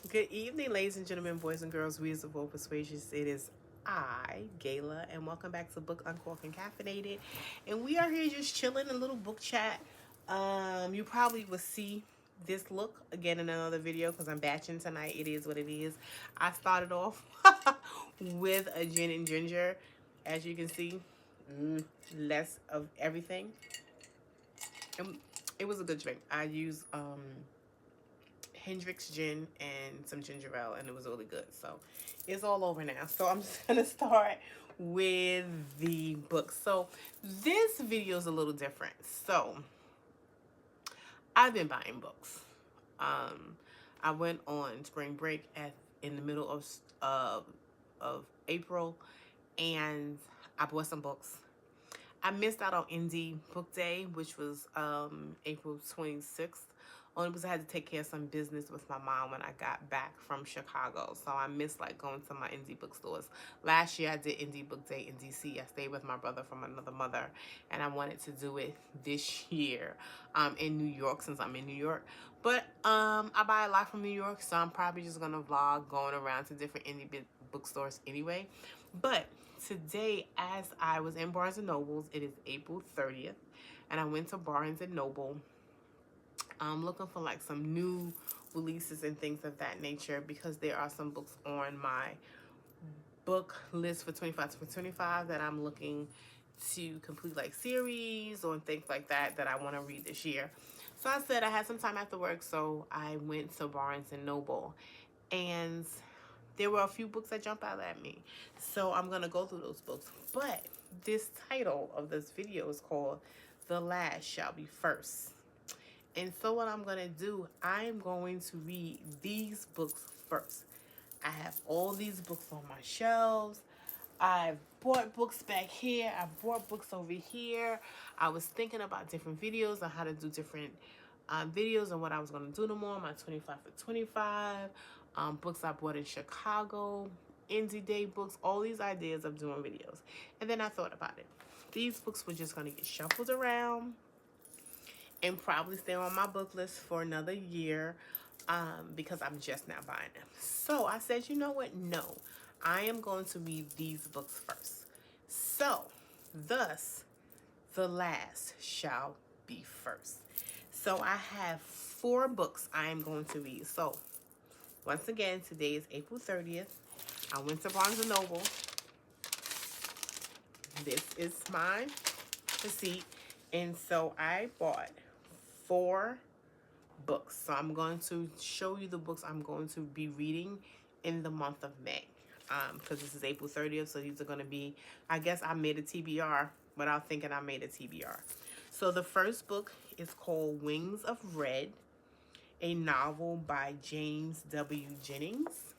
Good evening, ladies and gentlemen, boys and girls, readers of all persuasions. It is I, Gayla, and welcome back to Book Uncorked and Caffeinated. And we are here just chilling, a little book chat. You probably will see this look again in another video because I'm batching tonight. It is what it is. I started off with a gin and ginger, as you can see, less of everything. And it was a good drink. I used Hendrix gin and some ginger ale, and it was really good. So it's all over now. So I'm just gonna start with the book. So this video is a little different. So I've been buying books. Um, I went on spring break in the middle of April, and I bought some books. I missed out on Indie Book Day, which was April 26th, only because I had to take care of some business with my mom when I got back from Chicago. So I missed like going to my indie bookstores. Last year I did Indie Book Day in DC. I stayed with my brother from another mother, and I wanted to do it this year in New York since I'm in New York. But I buy a lot from New York, so I'm probably just gonna vlog going around to different indie bookstores anyway. But today, as I was in Barnes and Nobles, it is April 30th, and I went to Barnes and Noble looking for like some new releases and things of that nature because there are some books on my book list for 25 that I'm looking to complete, like series or things like that I want to read this year. So I said I had some time after work, so I went to Barnes and Noble, and there were a few books that jumped out at me. So I'm going to go through those books. But this title of this video is called The Last Shall Be First. And so what I'm going to do, I'm going to read these books first. I have all these books on my shelves. I've bought books back here. I bought books over here. I was thinking about different videos on how to do different videos and what I was going to do them on. My 25 for 25. Books I bought in Chicago. Indie Day books. All these ideas of doing videos. And then I thought about it. These books were just going to get shuffled around and probably stay on my book list for another year because I'm just now buying them. So I said, you know what? No, I am going to read these books first. So, thus, the last shall be first. So I have 4 books I am going to read. So, once again, today is April 30th. I went to Barnes & Noble. This is my receipt. And so I bought 4 books. So I'm going to show you the books I'm going to be reading in the month of May. Because this is April 30th, so these are going to be, I guess I made a TBR without thinking I made a TBR. So the first book is called Wings of Red, a novel by James W. Jennings.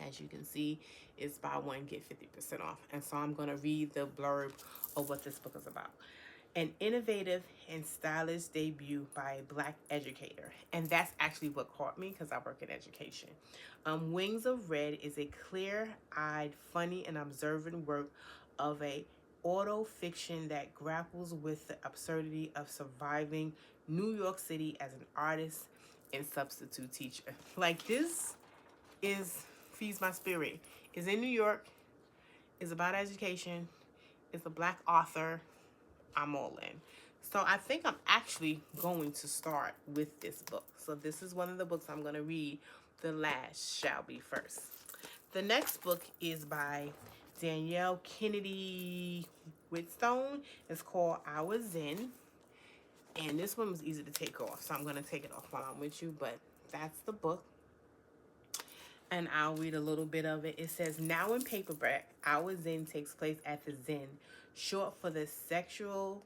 As you can see, it's buy one, get 50% off. And so I'm going to read the blurb of what this book is about. An innovative and stylish debut by a Black educator. And that's actually what caught me because I work in education. Wings of Red is a clear-eyed, funny, and observant work of a auto fiction that grapples with the absurdity of surviving New York City as an artist and substitute teacher. Like, this is feeds my spirit. It's in New York. It's about education. It's a Black author. I'm all in. So I think I'm actually going to start with this book. So this is one of the books I'm going to read. The Last Shall Be First. The next book is by Danielle Kennedy Whitstone. It's called Our Zen. And this one was easy to take off. So I'm going to take it off while I'm with you. But that's the book. And I'll read a little bit of it. It says, now in paperback, Our Zen takes place at the Zen, short for the sexual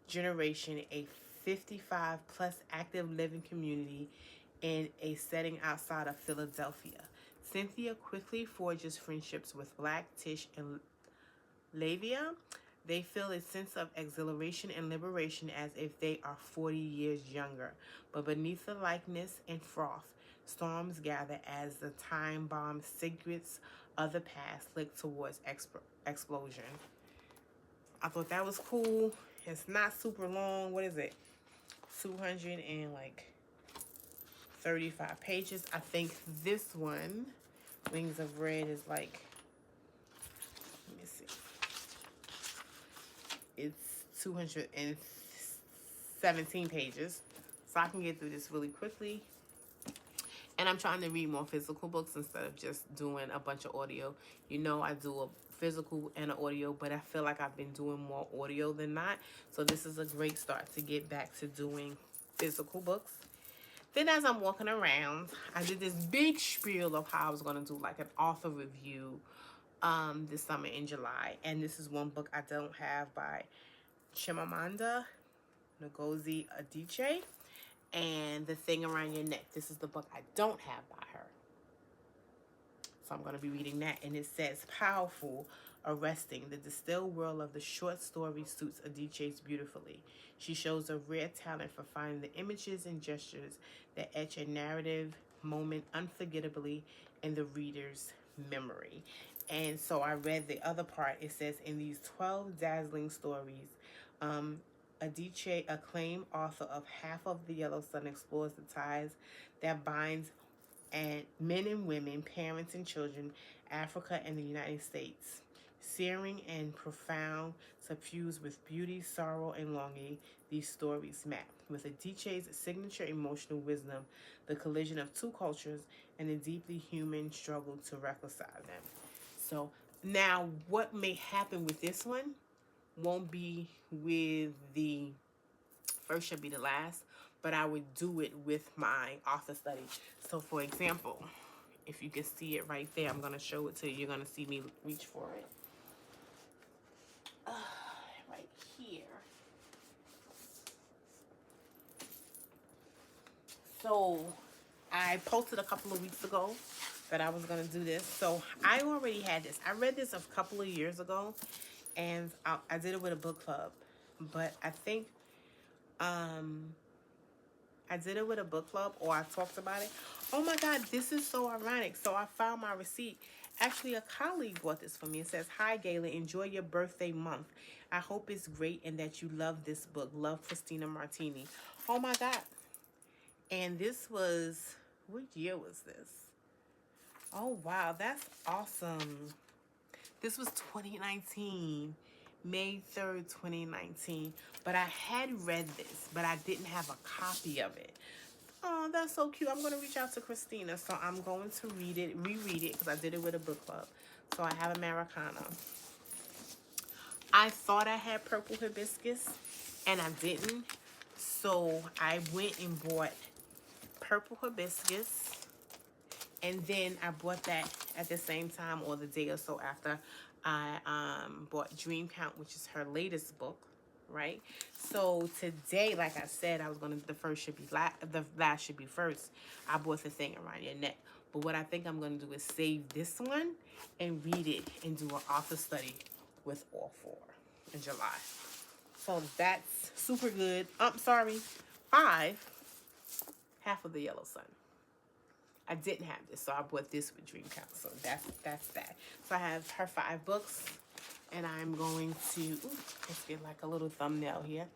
generation, a 55 plus active living community in a setting outside of Philadelphia. Cynthia quickly forges friendships with Black, Tish, and Lavia. They feel a sense of exhilaration and liberation as if they are 40 years younger. But beneath the likeness and froth, storms gather as the time bomb secrets of the past flick towards explosion. I thought that was cool. It's not super long. What is it? 230 35 pages. I think this one, Wings of Red, is like, let me see, it's 217 pages. So I can get through this really quickly. And I'm trying to read more physical books instead of just doing a bunch of audio. You know, I do a physical and an audio, but I feel like I've been doing more audio than not. So this is a great start to get back to doing physical books. Then as I'm walking around, I did this big spiel of how I was going to do like an author review this summer in July. And this is one book I don't have by Chimamanda Ngozi Adichie. And The Thing Around Your Neck. This is the book I don't have by her. So I'm going to be reading that. And it says, powerful, arresting. The distilled world of the short story suits Adichie's beautifully. She shows a rare talent for finding the images and gestures that etch a narrative moment unforgettably in the reader's memory. And so I read the other part. It says, in these 12 dazzling stories, Adichie, acclaimed author of Half of the Yellow Sun, explores the ties that binds men and women, parents and children, Africa and the United States. Searing and profound, suffused with beauty, sorrow, and longing, these stories map. With Adichie's signature emotional wisdom, the collision of two cultures, and a deeply human struggle to reconcile them. So now what may happen with this one won't be with the first should be the last, but I would do it with my author study. So for example, if you can see it right there, I'm going to show it to you. You're going to see me reach for it. Right here. So I posted a couple of weeks ago that I was going to do this. So I already had this. I read this a couple of years ago, and I did it with a book club. But I think I did it with a book club, or I talked about it. Oh my God, this is so ironic. So I found my receipt. Actually, a colleague bought this for me. It says, hi, Gayla, enjoy your birthday month. I hope it's great and that you love this book. Love, Christina Martini. Oh my God. And this was, what year was this? Oh, wow, that's awesome. This was 2019. May 3rd, 2019. But I had read this, but I didn't have a copy of it. Oh, that's so cute. I'm going to reach out to Christina. So I'm going to reread it, because I did it with a book club. So I have Americana. I thought I had Purple Hibiscus, and I didn't. So I went and bought Purple Hibiscus. And then I bought that at the same time, or the day or so after, I bought Dream Count, which is her latest book, right? So today, like I said, I was going to, the first should be last, the last should be first. I bought The Thing Around Your Neck. But what I think I'm going to do is save this one and read it and do an author study with all four in July. So that's super good. I'm sorry, 5, Half of the Yellow Sun. I didn't have this, so I bought this with Dream Count. So that's that. So I have her 5 books, and I'm going to, let's get like a little thumbnail here.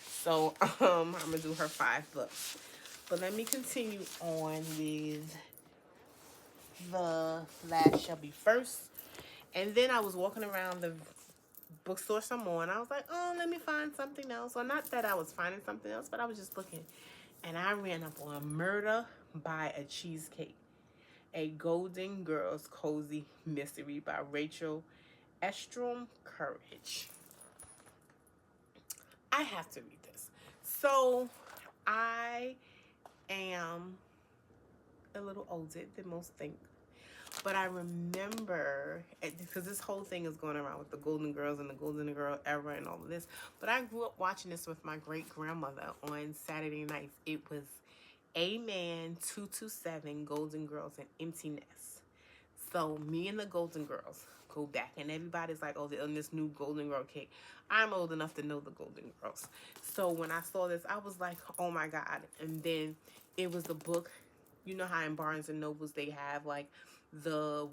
So I'm gonna do her 5 books. But let me continue on with The Last Shall Be First. And then I was walking around the bookstore some more, and I was like, oh, let me find something else. Or not that I was finding something else, but I was just looking. And I ran up on Murder by a Cheesecake, a Golden Girls Cozy Mystery by Rachel Estrom Courage. I have to read this. So I am a little older than most think. But I remember, because this whole thing is going around with the Golden Girls and the Golden Girl era and all of this. But I grew up watching this with my great-grandmother on Saturday nights. It was A-Man 227, Golden Girls, and Empty Nest. So me and the Golden Girls go back. And everybody's like, oh, they're on this new Golden Girl cake. I'm old enough to know the Golden Girls. So when I saw this, I was like, oh, my God. And then it was the book. You know how in Barnes & Nobles they have, like, the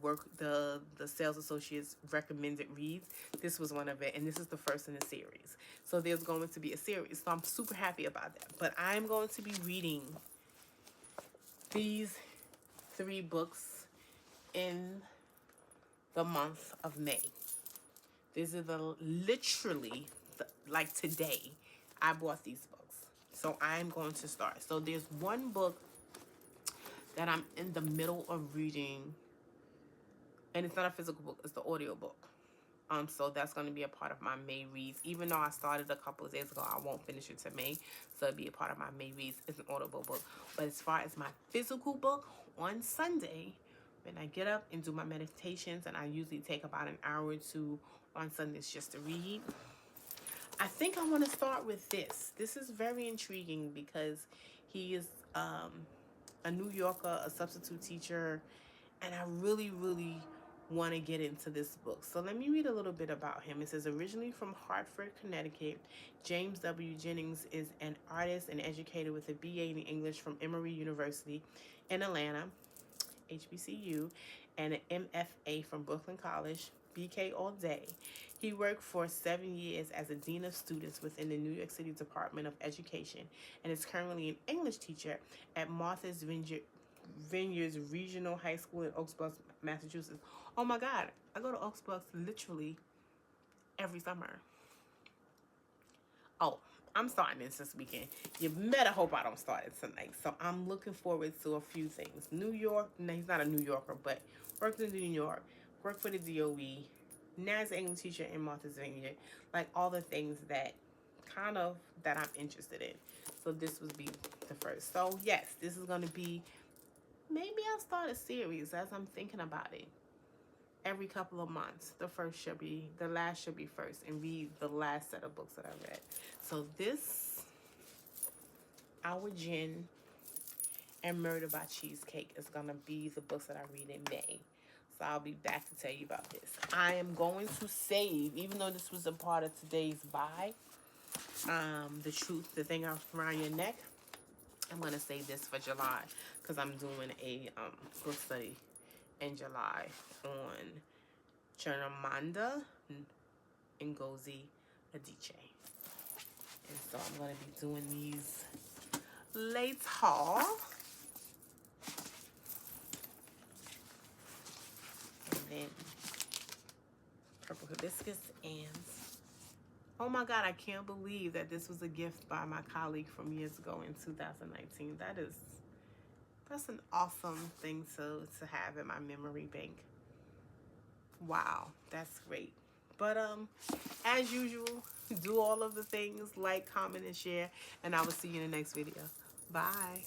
sales associates recommended reads. This was one of it, and this is the first in the series. So there's going to be a series. So I'm super happy about that. But I'm going to be reading these 3 books in the month of May. These are like today, I bought these books. So I'm going to start. So there's one book that I'm in the middle of reading, and it's not a physical book, it's the audio book. So that's going to be a part of my May reads. Even though I started a couple of days ago, I won't finish it to May. So it'll be a part of my May reads. It's an audible book. But as far as my physical book, on Sunday, when I get up and do my meditations, and I usually take about an hour or 2 on Sundays just to read, I think I want to start with this. This is very intriguing because he is a New Yorker, a substitute teacher, and I really, really want to get into this book. So let me read a little bit about him. It says, originally from Hartford, Connecticut, James W. Jennings is an artist and educator with a BA in English from Emory University in Atlanta, HBCU, and an MFA from Brooklyn College, BK all day. He worked for 7 years as a dean of students within the New York City Department of Education and is currently an English teacher at Martha's Vineyards Regional High School in Oaks Bluffs, Massachusetts. Oh my God, I go to Oaks Bluffs literally every summer. Oh, I'm starting this weekend. You better hope I don't start it tonight. So I'm looking forward to a few things. New York, no, he's not a New Yorker, but worked in New York, worked for the DOE, now as an English teacher in Martha's Vineyard. Like all the things that I'm interested in. So this would be the first. So yes, this is going to be, maybe I'll start a series as I'm thinking about it. Every couple of months, the last should be first, and read the last set of books that I read. So this, Our Gin and Murder by Cheesecake is gonna be the books that I read in May. So I'll be back to tell you about this. I am going to save, even though this was a part of today's buy, the truth, the thing around your neck, I'm gonna save this for July because I'm doing a book study in July on Chernamanda Ngozi Adichie. And so I'm going to be doing these later. And then purple hibiscus and, oh my God, I can't believe that this was a gift by my colleague from years ago in 2019. That's an awesome thing to have in my memory bank. Wow, that's great. But as usual, do all of the things, like, comment, and share, and I will see you in the next video. Bye.